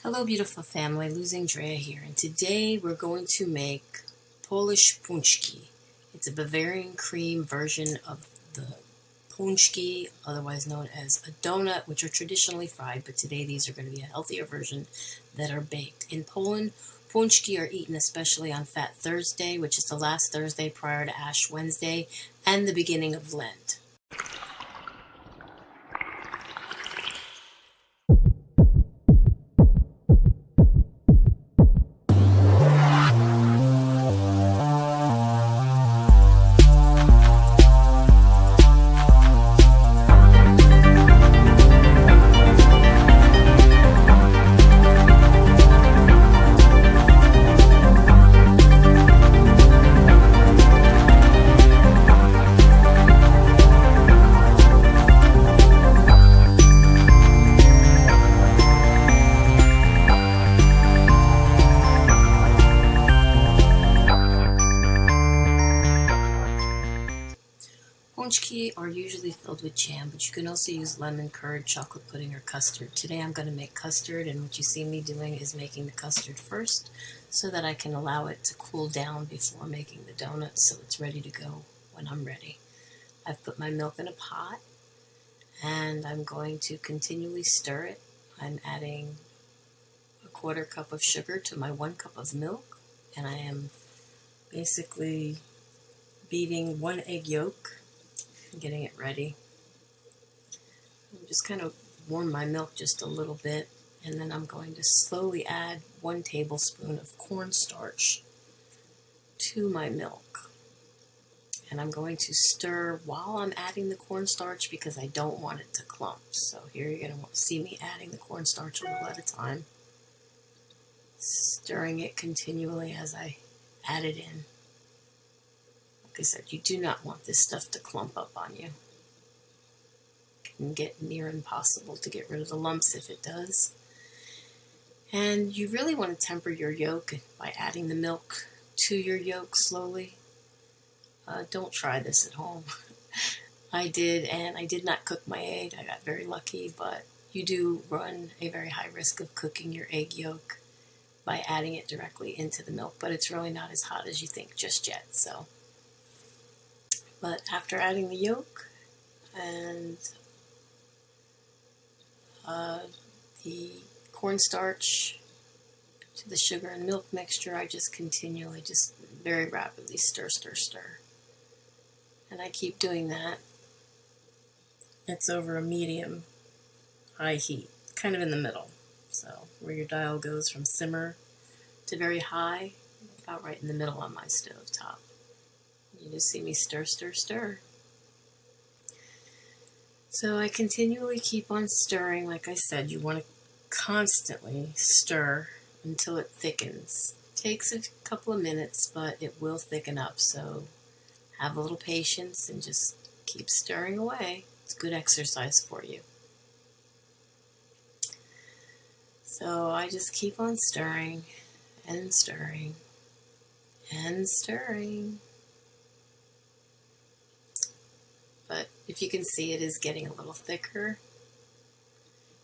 Hello beautiful family, LosingDrea here, and today we're going to make Polish Pączki. It's a Bavarian cream version of the Pączki, otherwise known as a donut, which are traditionally fried, but today these are going to be a healthier version that are baked. In Poland, Pączki are eaten especially on Fat Thursday, which is the last Thursday prior to Ash Wednesday, and the beginning of Lent. Pączki are usually filled with jam, but you can also use lemon curd, chocolate pudding, or custard. Today I'm going to make custard, and what you see me doing is making the custard first so that I can allow it to cool down before making the donut so it's ready to go when I'm ready. I've put my milk in a pot, and I'm going to continually stir it. I'm adding a 1/4 cup of sugar to my 1 cup of milk, and I am basically beating 1 egg yolk. Getting it ready. I'm just kind of warm my milk just a little bit, and then I'm going to slowly add 1 tablespoon of cornstarch to my milk. And I'm going to stir while I'm adding the cornstarch because I don't want it to clump. So here you're going to see me adding the cornstarch a little at a time, stirring it continually as I add it in. Like I said, you do not want this stuff to clump up on you. It can get near impossible to get rid of the lumps if it does. And you really want to temper your yolk by adding the milk to your yolk slowly. Don't try this at home. I did, and I did not cook my egg. I got very lucky, but you do run a very high risk of cooking your egg yolk by adding it directly into the milk, but it's really not as hot as you think just yet. But after adding the yolk and the cornstarch to the sugar and milk mixture, I just continually, just very rapidly stir. And I keep doing that. It's over a medium-high heat, kind of in the middle. So where your dial goes from simmer to very high, about right in the middle on my stove top. You just see me stir. So I continually keep on stirring. Like I said, you want to constantly stir until it thickens. It takes a couple of minutes, but it will thicken up. So have a little patience and just keep stirring away. It's good exercise for you. So I just keep on stirring and stirring and stirring. But if you can see, it is getting a little thicker.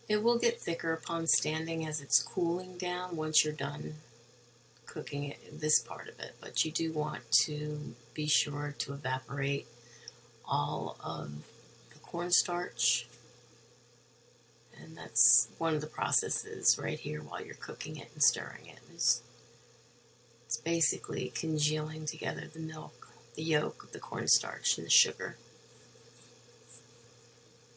It will get thicker upon standing as it's cooling down once you're done cooking it, this part of it. But you do want to be sure to evaporate all of the cornstarch. And that's one of the processes right here while you're cooking it and stirring it. It's basically congealing together the milk, the yolk, the cornstarch, and the sugar.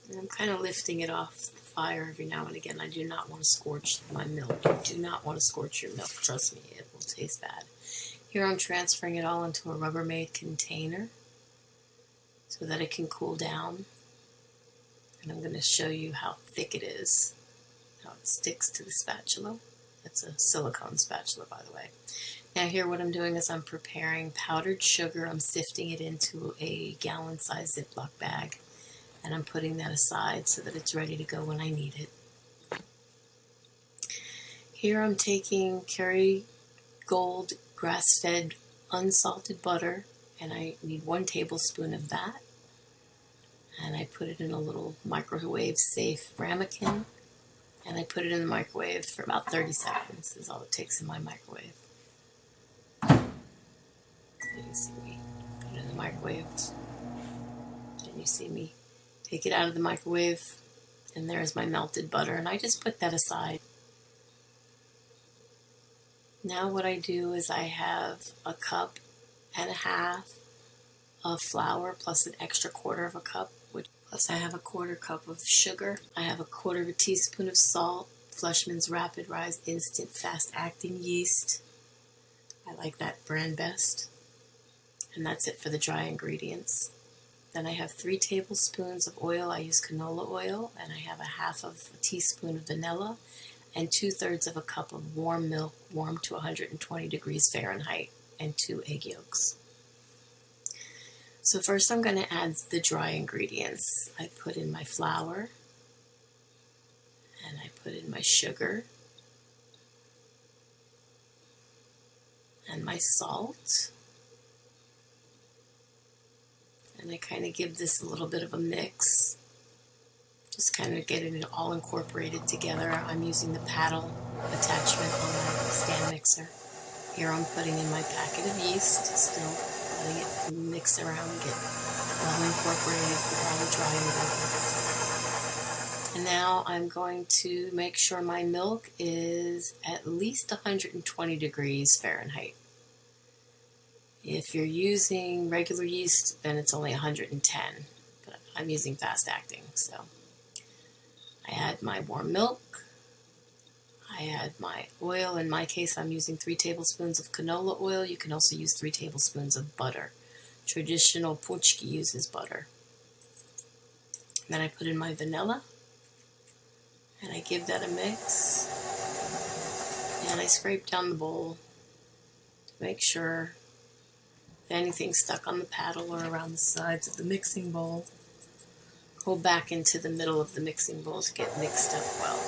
And I'm kind of lifting it off the fire every now and again. I do not want to scorch my milk. You do not want to scorch your milk. Trust me, it will taste bad. Here I'm transferring it all into a Rubbermaid container so that it can cool down. And I'm going to show you how thick it is, how it sticks to the spatula. It's a silicone spatula, by the way. Now here what I'm doing is I'm preparing powdered sugar. I'm sifting it into a gallon-sized Ziploc bag. And I'm putting that aside so that it's ready to go when I need it. Here I'm taking Kerrygold grass-fed unsalted butter, and I need 1 tablespoon of that. And I put it in a little microwave-safe ramekin. And I put it in the microwave for about 30 seconds is all it takes in my microwave. And you see me put it in the microwave. And you see me take it out of the microwave. And there's my melted butter. And I just put that aside. Now what I do is I have a cup and a half of flour plus an extra quarter of a cup. Plus I have a quarter cup of sugar. I have a quarter of a teaspoon of salt. Fleischmann's Rapid Rise Instant Fast Acting Yeast. I like that brand best. And that's it for the dry ingredients. Then I have 3 tablespoons of oil. I use canola oil. And I have a half of a teaspoon of vanilla. And 2/3 of a cup of warm milk, warm to 120 degrees Fahrenheit, and 2 egg yolks. So first I'm going to add the dry ingredients. I put in my flour, and I put in my sugar, and my salt, and I kind of give this a little bit of a mix. Just kind of getting it all incorporated together. I'm using the paddle attachment on my stand mixer. Here I'm putting in my packet of yeast, still letting it mix around and get well incorporated with all the dry ingredients. And now I'm going to make sure my milk is at least 120 degrees Fahrenheit. If you're using regular yeast, then it's only 110, but I'm using fast acting, so. I add my warm milk, I add my oil. In my case, I'm using 3 tablespoons of canola oil. You can also use 3 tablespoons of butter. Traditional Pączki uses butter. And then I put in my vanilla, and I give that a mix. And I scrape down the bowl to make sure if anything's stuck on the paddle or around the sides of the mixing bowl, go back into the middle of the mixing bowl to get mixed up well.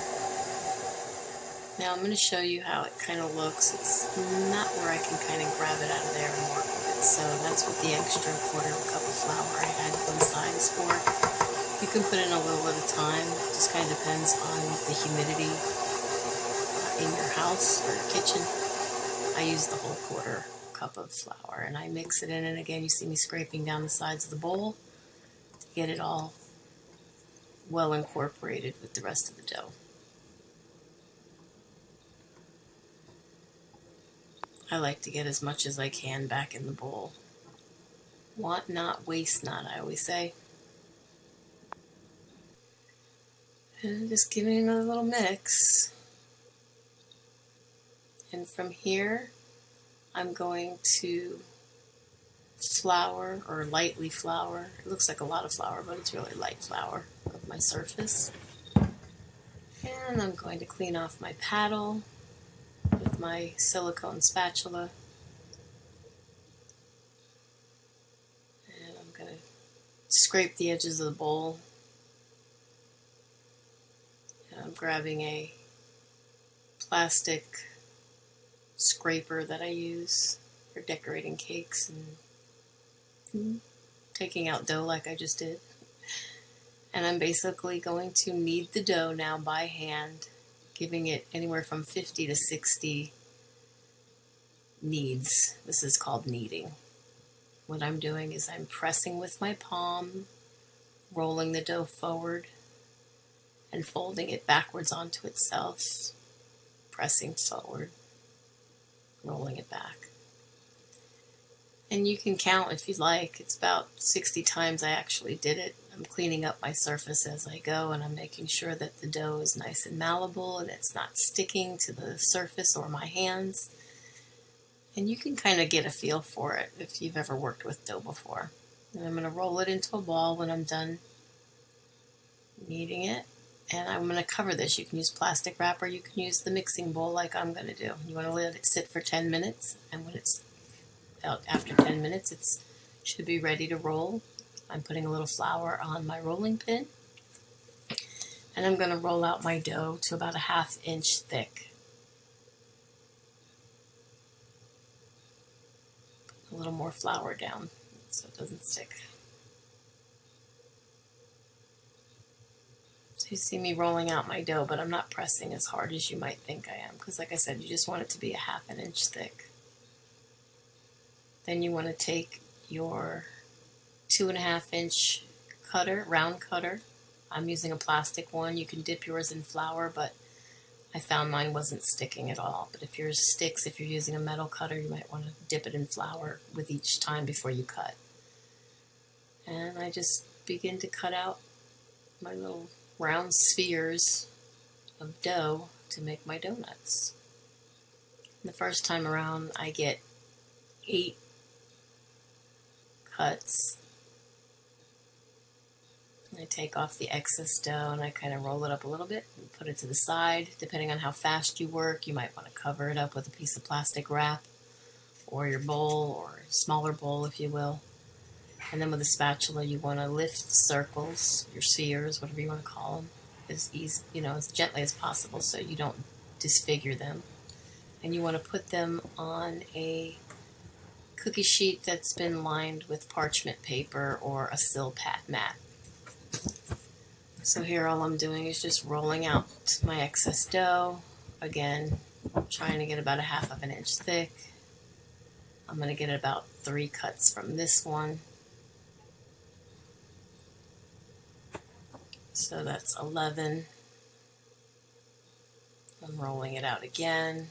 Now I'm going to show you how it kind of looks. It's not where I can kind of grab it out of there and work with it. So that's what the extra quarter of a cup of flour I had one side is for. You can put in a little at a time. It just kind of depends on the humidity in your house or your kitchen. I use the whole quarter cup of flour and I mix it in, and again you see me scraping down the sides of the bowl to get it all well incorporated with the rest of the dough. I like to get as much as I can back in the bowl. Want not, waste not, I always say. And just give me another little mix. And from here, I'm going to flour, or lightly flour. It looks like a lot of flour, but it's really light flour of my surface. And I'm going to clean off my paddle with my silicone spatula. And I'm going to scrape the edges of the bowl. And I'm grabbing a plastic scraper that I use for decorating cakes and taking out dough like I just did. And I'm basically going to knead the dough now by hand, giving it anywhere from 50 to 60 kneads. This is called kneading. What I'm doing is I'm pressing with my palm, rolling the dough forward, and folding it backwards onto itself, pressing forward, rolling it back. And you can count if you'd like. It's about 60 times I actually did it. I'm cleaning up my surface as I go, and I'm making sure that the dough is nice and malleable and it's not sticking to the surface or my hands. And you can kind of get a feel for it if you've ever worked with dough before. And I'm going to roll it into a ball when I'm done kneading it. And I'm going to cover this. You can use plastic wrap or you can use the mixing bowl like I'm going to do. You want to let it sit for 10 minutes, and when it's after 10 minutes, it should be ready to roll. I'm putting a little flour on my rolling pin, and I'm going to roll out my dough to about a 1/2 inch thick. Put a little more flour down so it doesn't stick. So You see me rolling out my dough, but I'm not pressing as hard as you might think I am, because like I said, you just want it to be a 1/2 inch thick. Then you want to take your 2.5 inch cutter, round cutter. I'm using a plastic one. You can dip yours in flour, but I found mine wasn't sticking at all. But if yours sticks, if you're using a metal cutter, you might want to dip it in flour with each time before you cut. And I just begin to cut out my little round spheres of dough to make my donuts. The first time around, I get 8 cuts. I take off the excess dough and I kind of roll it up a little bit and put it to the side. Depending on how fast you work, you might want to cover it up with a piece of plastic wrap or your bowl, or a smaller bowl if you will. And then with a spatula, you want to lift the circles, your spheres, whatever you want to call them, as easy, as gently as possible so you don't disfigure them. And you want to put them on a cookie sheet that's been lined with parchment paper or a silpat mat. So here all I'm doing is just rolling out my excess dough. Again, trying to get about a 1/2 inch thick. I'm going to get about 3 cuts from this one. So that's 11. I'm rolling it out again.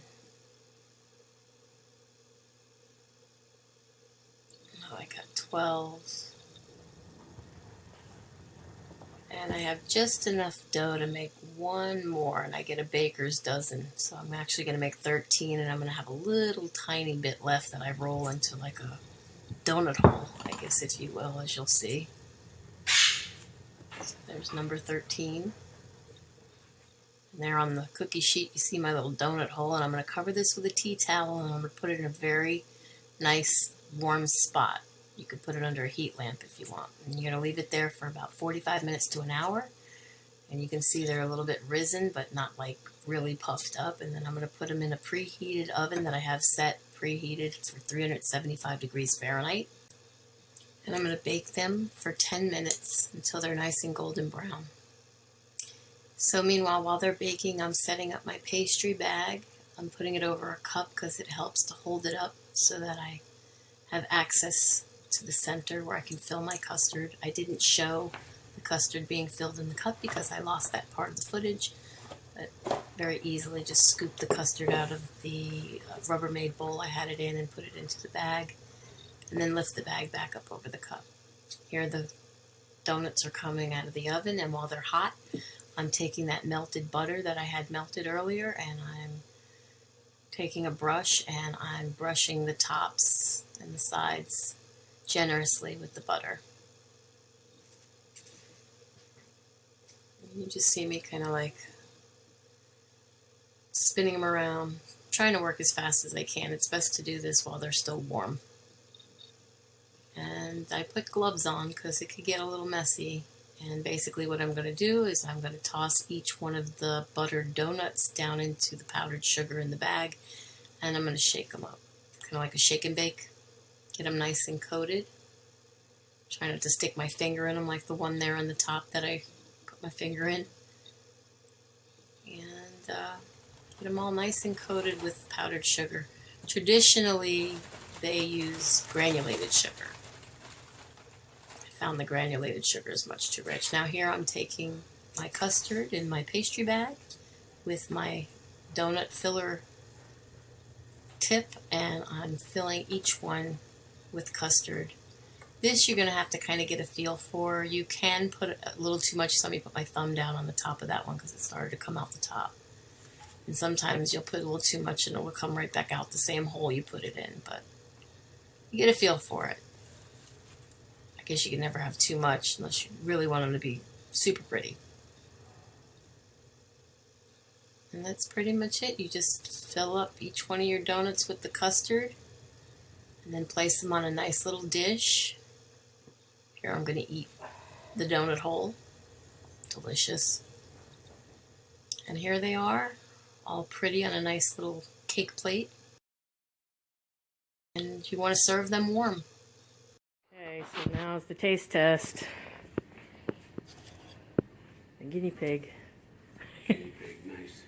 Now I got 12. And I have just enough dough to make one more, and I get a baker's dozen. So I'm actually going to make 13, and I'm going to have a little tiny bit left that I roll into like a donut hole, I guess, if you will, as you'll see. So there's number 13. And there on the cookie sheet, you see my little donut hole, and I'm going to cover this with a tea towel, and I'm going to put it in a very nice warm spot. You could put it under a heat lamp if you want. And you're going to leave it there for about 45 minutes to an hour. And you can see they're a little bit risen, but not like really puffed up. And then I'm going to put them in a preheated oven that I have set preheated for 375 degrees Fahrenheit. And I'm going to bake them for 10 minutes until they're nice and golden brown. So meanwhile, while they're baking, I'm setting up my pastry bag. I'm putting it over a cup because it helps to hold it up so that I have access to the center where I can fill my custard. I didn't show the custard being filled in the cup because I lost that part of the footage, but very easily just scoop the custard out of the Rubbermaid bowl I had it in and put it into the bag, and then lift the bag back up over the cup. Here the donuts are coming out of the oven, and while they're hot, I'm taking that melted butter that I had melted earlier, and I'm taking a brush and I'm brushing the tops and the sides generously with the butter. You just see me kind of like spinning them around, trying to work as fast as I can. It's best to do this while they're still warm. And I put gloves on because it could get a little messy. And basically what I'm going to do is I'm going to toss each one of the buttered donuts down into the powdered sugar in the bag, and I'm going to shake them up, kind of like a shake and bake. Get them nice and coated. Try not to stick my finger in them like the one there on the top that I put my finger in. And get them all nice and coated with powdered sugar. Traditionally, they use granulated sugar. I found the granulated sugar is much too rich. Now here I'm taking my custard in my pastry bag with my donut filler tip, and I'm filling each one with custard. This you're going to have to kind of get a feel for. You can put a little too much. Let me put my thumb down on the top of that one because it started to come out the top. And sometimes you'll put a little too much and it will come right back out the same hole you put it in, but you get a feel for it. I guess you can never have too much unless you really want them to be super pretty. And that's pretty much it. You just fill up each one of your donuts with the custard and then place them on a nice little dish. Here I'm going to eat the donut hole. Delicious. And here they are, all pretty on a nice little cake plate. And you want to serve them warm. Okay, so now is the taste test. A guinea pig. Guinea pig, nice.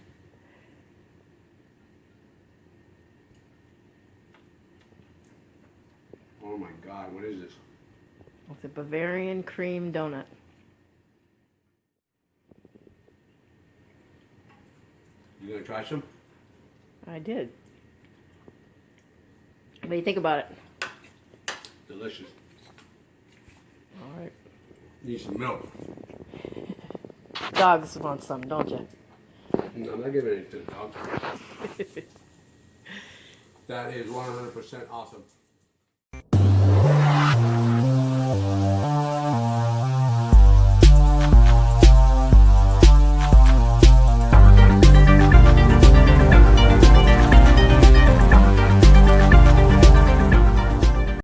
Oh my God, what is this? It's a Bavarian cream donut. You gonna try some? I did. What do you think about it? Delicious. All right. Need some milk. Dogs want some, don't you? No, I'm not giving it to the dog. That is 100% awesome.